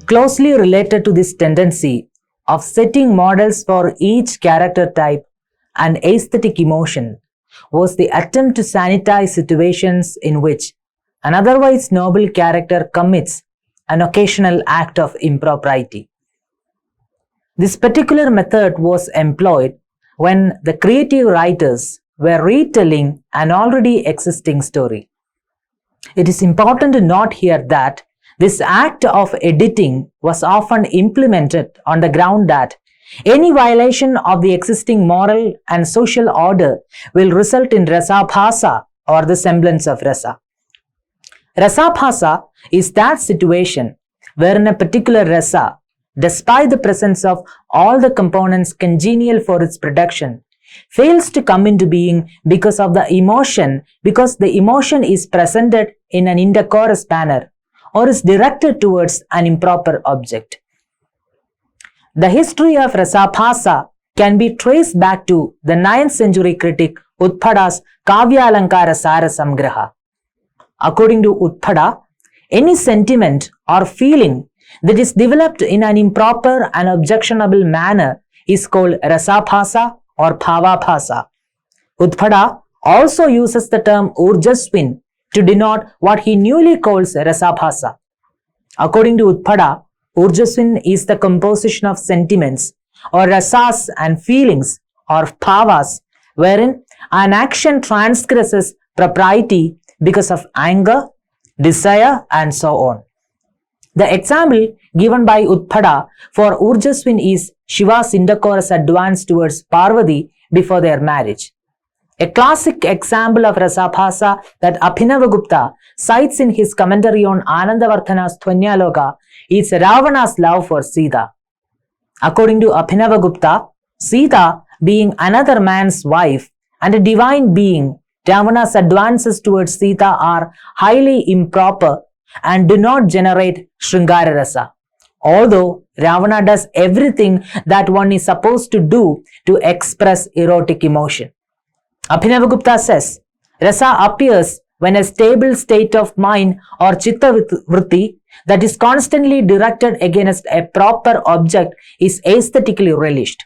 Closely related to this tendency of setting models for each character type and aesthetic emotion was the attempt to sanitize situations in which an otherwise noble character commits an occasional act of impropriety. This particular method was employed when the creative writers were retelling an already existing story. It is important to note here that this act of editing was often implemented on the ground that any violation of the existing moral and social order will result in rasabhasa or the semblance of rasa. Rasabhasa is that situation wherein a particular rasa, despite the presence of all the components congenial for its production, fails to come into being because the emotion is presented in an indecorous manner or is directed towards an improper object. The history of rasabhasa can be traced back to the 9th century critic Utpada's kāvyaśāstra samgraha. According to Utpada, any sentiment or feeling that is developed in an improper and objectionable manner is called rasabhasa or bhavabhasa. Utpada also uses the term urjasvin to denote what he newly calls rasabhasa. According to Utpada, urjasvin is the composition of sentiments or rasas and feelings or bhavas wherein an action transgresses propriety because of anger, desire and so on. The example given by Utpada for urjasvin is Shiva's indecorous advance towards Parvati before their marriage. A classic example of rasabhasa that Abhinavagupta cites in his commentary on Anandavardhana's Dhvanyaloka is Ravana's love for Sita. According to Abhinavagupta, Sita being another man's wife and a divine being, Ravana's advances towards Sita are highly improper and do not generate Shringara rasa. Although Ravana does everything that one is supposed to do to express erotic emotion. Abhinavagupta says, rasa appears when a stable state of mind or chitta vritti that is constantly directed against a proper object is aesthetically relished.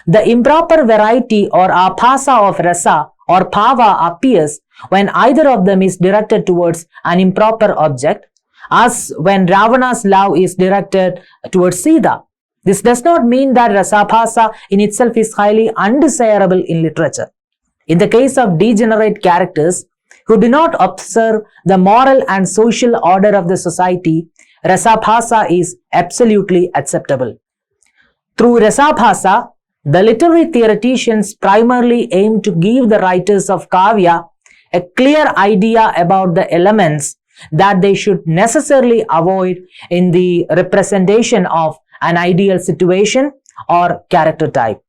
The improper variety or abhasa of rasa or bhava appears when either of them is directed towards an improper object, as when Ravana's love is directed towards Sita. This does not mean that rasabhasa in itself is highly undesirable in literature. In the case of degenerate characters who do not observe the moral and social order of the society, rasabhasa is absolutely acceptable. Through rasabhasa, the literary theoreticians primarily aim to give the writers of kavya a clear idea about the elements that they should necessarily avoid in the representation of an ideal situation or character type.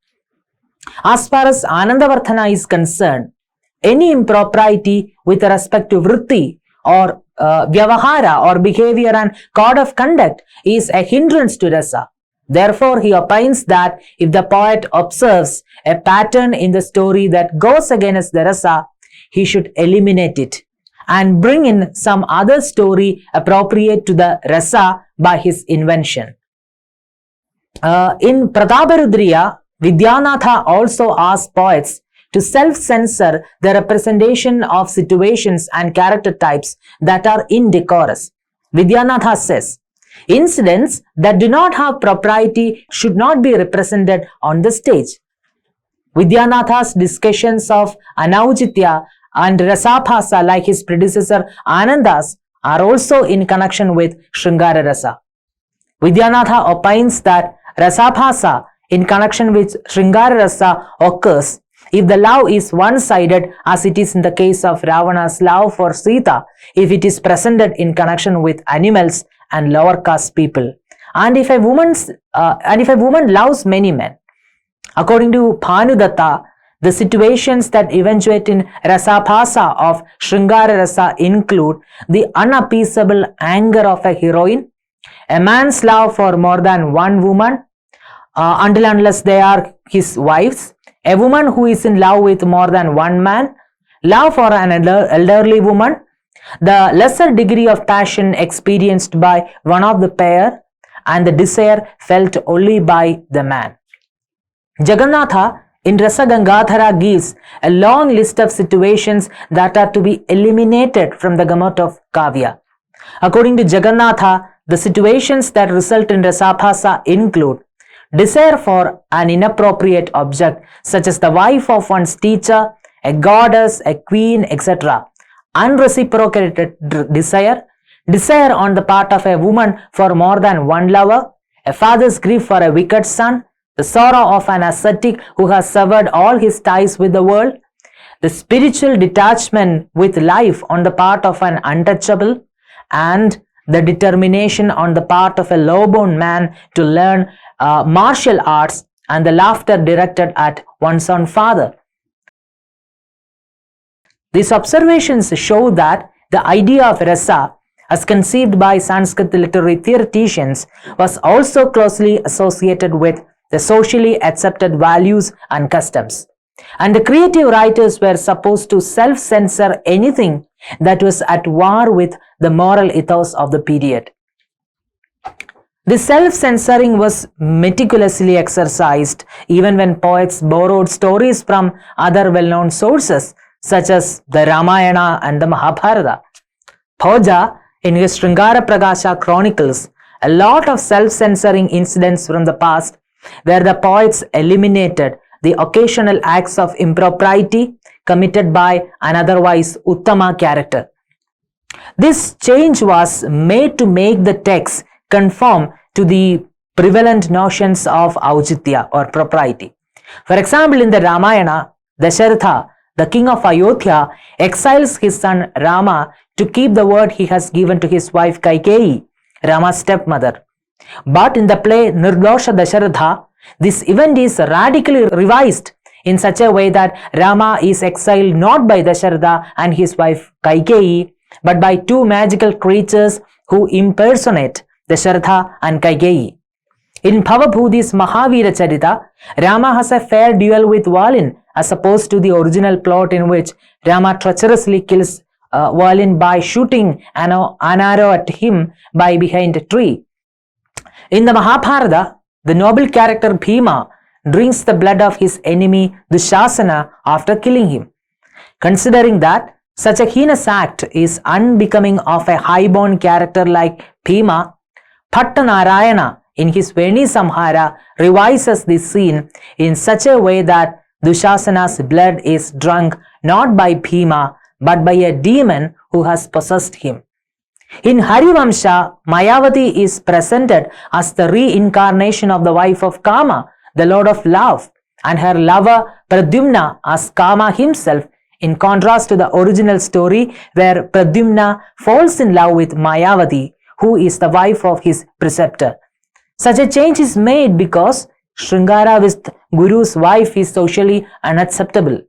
As far as Anandavardhana is concerned, any impropriety with respect to vritti or vyavahara or behavior and code of conduct is a hindrance to rasa. Therefore, he opines that if the poet observes a pattern in the story that goes against the rasa, he should eliminate it and bring in some other story appropriate to the rasa by his invention. In Prataparudriya, Vidyanatha also asked poets to self-censor the representation of situations and character types that are indecorous. Vidyanatha says, incidents that do not have propriety should not be represented on the stage. Vidyanatha's discussions of Aucitya and rasabhasa, like his predecessor Ananda's, are also in connection with Shringara rasa. Vidyanatha opines that rasabhasa in connection with Shringara rasa occurs if the love is one-sided, as it is in the case of Ravana's love for Sita, if it is presented in connection with animals and lower caste people, and if a woman loves many men. According to Bhanudatta, the situations that eventuate in rasabhasa of Shringara rasa include the unappeasable anger of a heroine, a man's love for more than one woman, until unless they are his wives, a woman who is in love with more than one man, love for an elderly woman, the lesser degree of passion experienced by one of the pair, and the desire felt only by the man. Jagannatha in Rasa Gangadhara gives a long list of situations that are to be eliminated from the gamut of Kavya. According to Jagannatha, the situations that result in Rasabhasa include desire for an inappropriate object such as the wife of one's teacher, a goddess, a queen, etc. Unreciprocated desire, desire on the part of a woman for more than one lover, a father's grief for a wicked son, the sorrow of an ascetic who has severed all his ties with the world, the spiritual detachment with life on the part of an untouchable, and the determination on the part of a low-born man to learn martial arts, and the laughter directed at one's own father. These observations show that the idea of rasa, as conceived by Sanskrit literary theoreticians, was also closely associated with the socially accepted values and customs. And the creative writers were supposed to self-censor anything that was at war with the moral ethos of the period. The self-censoring was meticulously exercised even when poets borrowed stories from other well-known sources such as the Ramayana and the Mahabharata. Bhoja, in his Sringara Prakasha chronicles a lot of self-censoring incidents from the past where the poets eliminated the occasional acts of impropriety committed by an otherwise Uttama character. This change was made to make the text conform to the prevalent notions of Aucitya or propriety. For example, in the Ramayana, Dasharatha, the king of Ayodhya, exiles his son Rama to keep the word he has given to his wife Kaikeyi, Rama's stepmother. But in the play Nirdosha Dasharatha, this event is radically revised in such a way that Rama is exiled not by Dasharatha and his wife Kaikeyi, but by two magical creatures who impersonate Dasharatha and Kaikeyi. In Bhavabhudi's Mahavira Charita, Rama has a fair duel with Valin as opposed to the original plot in which Rama treacherously kills Valin by shooting an arrow at him by behind a tree. In the Mahabharata, the noble character Bhima drinks the blood of his enemy Dushasana after killing him. Considering that such a heinous act is unbecoming of a high-born character like Bhima, Bhattanarayana in his Veni Samhara revises this scene in such a way that Dushasana's blood is drunk not by Bhima but by a demon who has possessed him. In Harivamsha, Mayavati is presented as the reincarnation of the wife of Kama, the lord of love, and her lover Pradyumna as Kama himself, in contrast to the original story where Pradyumna falls in love with Mayavati, who is the wife of his preceptor. Such a change is made because Sringara with Guru's wife is socially unacceptable.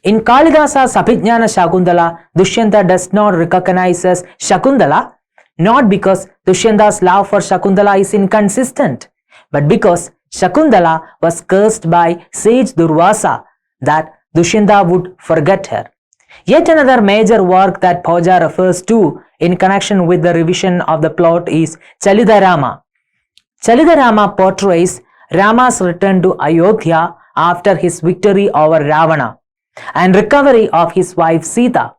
In Kalidasa's Abhijnana Shakuntala, Dushyanta does not recognize Shakuntala, not because Dushyanta's love for Shakuntala is inconsistent, but because Shakuntala was cursed by sage Durvasa that Dushyanta would forget her. Yet another major work that Bhoja refers to in connection with the revision of the plot is Chalitarama. Chalitarama portrays Rama's return to Ayodhya after his victory over Ravana and recovery of his wife Sita.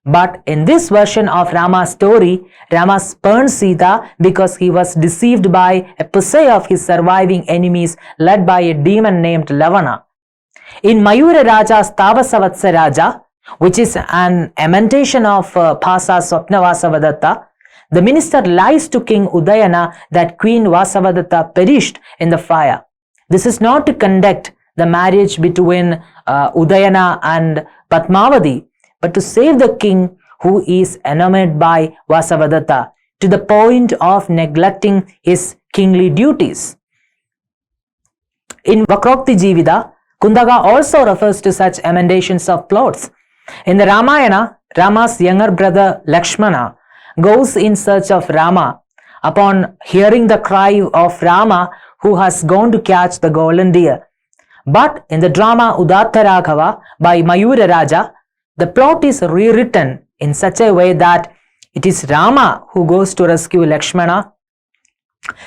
But in this version of Rama's story, Rama spurns Sita because he was deceived by a posse of his surviving enemies led by a demon named Lavana. In Mayura Raja's Tavasavatsa Raja, which is an emendation of Phasa Swapnavasavadatta, the minister lies to King Udayana that Queen Vasavadatta perished in the fire. This is not to conduct the marriage between Udayana and Padmavati, but to save the king who is enamored by Vasavadatta to the point of neglecting his kingly duties. In Vakrokti Jivida, Kundaga also refers to such emendations of plots. In the Ramayana, Rama's younger brother Lakshmana goes in search of Rama upon hearing the cry of Rama who has gone to catch the golden deer. But in the drama Udatta Raghava by Mayura Raja, the plot is rewritten in such a way that it is Rama who goes to rescue Lakshmana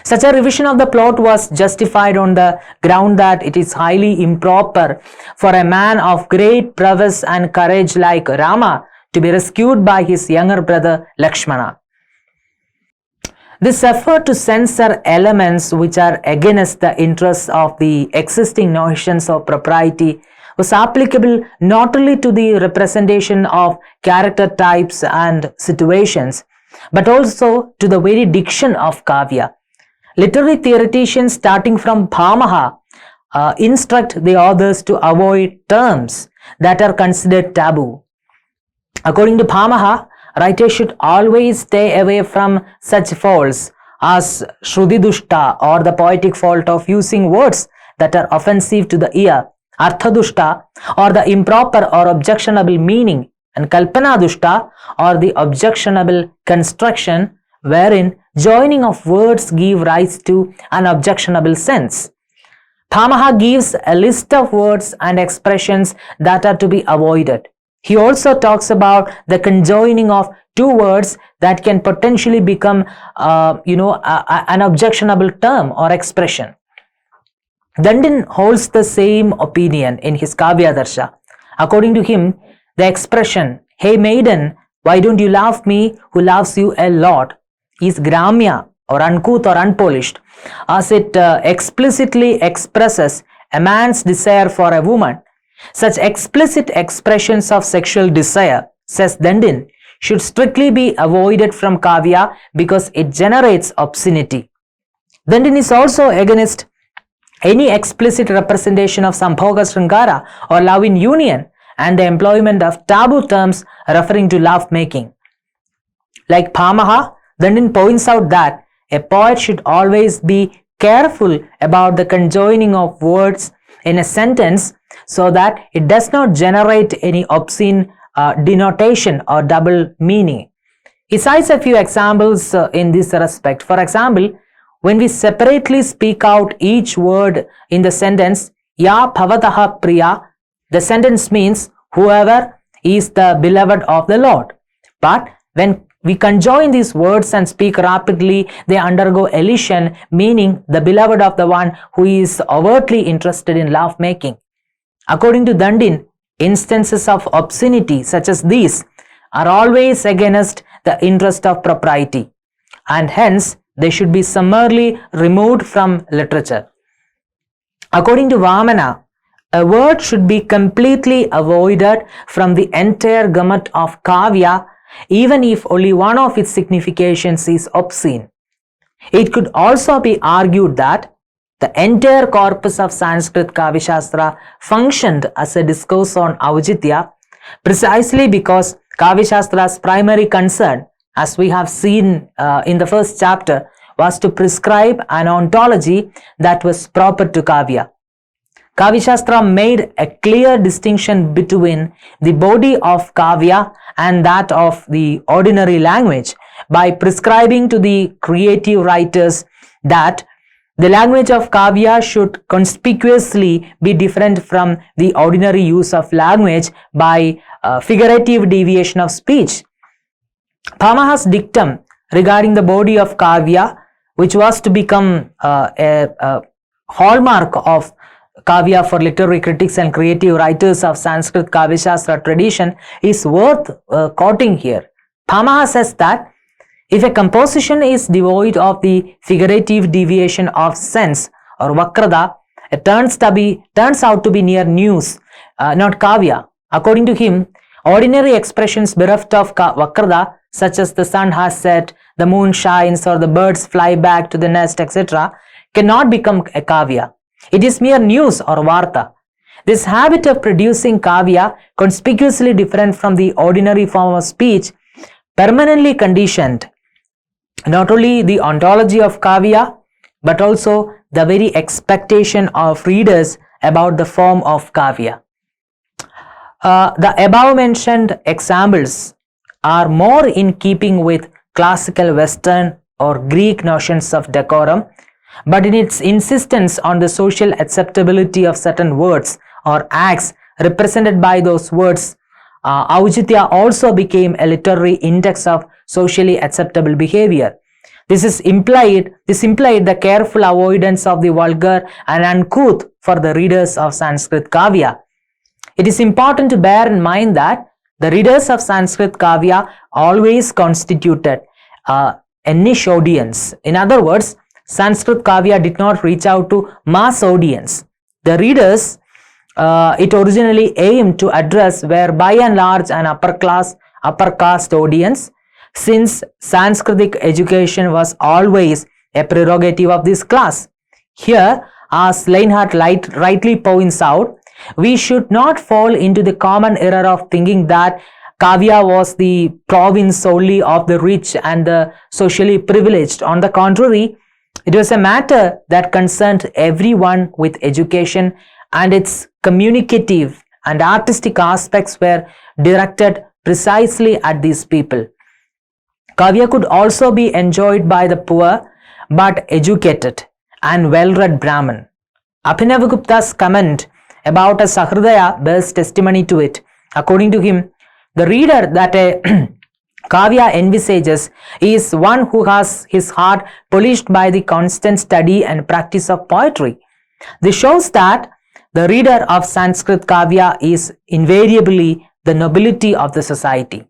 Such a revision of the plot was justified on the ground that it is highly improper for a man of great prowess and courage like Rama to be rescued by his younger brother Lakshmana. This effort to censor elements which are against the interests of the existing notions of propriety was applicable not only to the representation of character types and situations, but also to the very diction of kavya. Literary theoreticians starting from Bhamaha instruct the authors to avoid terms that are considered taboo. According to Bhamaha, writers should always stay away from such faults as Shrudidushta, or the poetic fault of using words that are offensive to the ear, Arthadushta, or the improper or objectionable meaning, and Kalpanadushta, or the objectionable construction wherein joining of words give rise to an objectionable sense. Bhamaha gives a list of words and expressions that are to be avoided. He also talks about the conjoining of two words that can potentially become an objectionable term or expression. Dandin holds the same opinion in his Kavyadarsha. According to him, the expression, "Hey maiden, why don't you love me who loves you a lot," is gramya or uncouth or unpolished, as it explicitly expresses a man's desire for a woman. Such explicit expressions of sexual desire, says Dandin, should strictly be avoided from kavya because it generates obscenity. Dandin is also against any explicit representation of sambhoga sringara or love in union and the employment of taboo terms referring to love making. Like Bhamaha, Dandin points out that a poet should always be careful about the conjoining of words in a sentence so that it does not generate any obscene denotation or double meaning. He cites a few examples in this respect. For example, when we separately speak out each word in the sentence, Ya Bhavataha Priya, the sentence means whoever is the beloved of the Lord. But when we conjoin these words and speak rapidly, they undergo elision, meaning the beloved of the one who is overtly interested in love making. According to Dandin, instances of obscenity such as these are always against the interest of propriety, and hence they should be summarily removed from literature. According to Vamana, a word should be completely avoided from the entire gamut of kavya, even if only one of its significations is obscene. It could also be argued that the entire corpus of Sanskrit kāvyaśāstra functioned as a discourse on Aucitya precisely because kāvyaśāstra's primary concern, as we have seen in the first chapter, was to prescribe an ontology that was proper to kavya. Kāvyaśāstra made a clear distinction between the body of kavya and that of the ordinary language by prescribing to the creative writers that the language of kavya should conspicuously be different from the ordinary use of language by figurative deviation of speech. Bhamaha's dictum regarding the body of kavya, which was to become a hallmark of kavya for literary critics and creative writers of Sanskrit kāvyaśāstra tradition, is worth quoting here. Bhamaha says that if a composition is devoid of the figurative deviation of sense or vakrada, it turns out to be mere news, not kavya. According to him, ordinary expressions bereft of vakrada, such as the sun has set, the moon shines, or the birds fly back to the nest, etc., cannot become a kavya. It is mere news or varta. This habit of producing kavya, conspicuously different from the ordinary form of speech, permanently conditioned not only the ontology of kavya, but also the very expectation of readers about the form of kavya. The above mentioned examples are more in keeping with classical Western or Greek notions of decorum, but in its insistence on the social acceptability of certain words or acts represented by those words, Aucitya also became a literary index of socially acceptable behavior. This implied the careful avoidance of the vulgar and uncouth for the readers of Sanskrit Kavya. It is important to bear in mind that the readers of Sanskrit Kavya always constituted a niche audience. In other words, Sanskrit Kavya did not reach out to mass audience. The readers it originally aimed to address were by and large an upper caste audience, since Sanskritic education was always a prerogative of this class. Here, as Leinhardt rightly points out, we should not fall into the common error of thinking that Kavya was the province solely of the rich and the socially privileged. On the contrary, it was a matter that concerned everyone with education, and its communicative and artistic aspects were directed precisely at these people. Kavya could also be enjoyed by the poor but educated and well-read Brahmin. Abhinavagupta's comment about a Sahridaya bears testimony to it. According to him, the reader that a Kavya envisages is one who has his heart polished by the constant study and practice of poetry. This shows that the reader of Sanskrit Kavya is invariably the nobility of the society.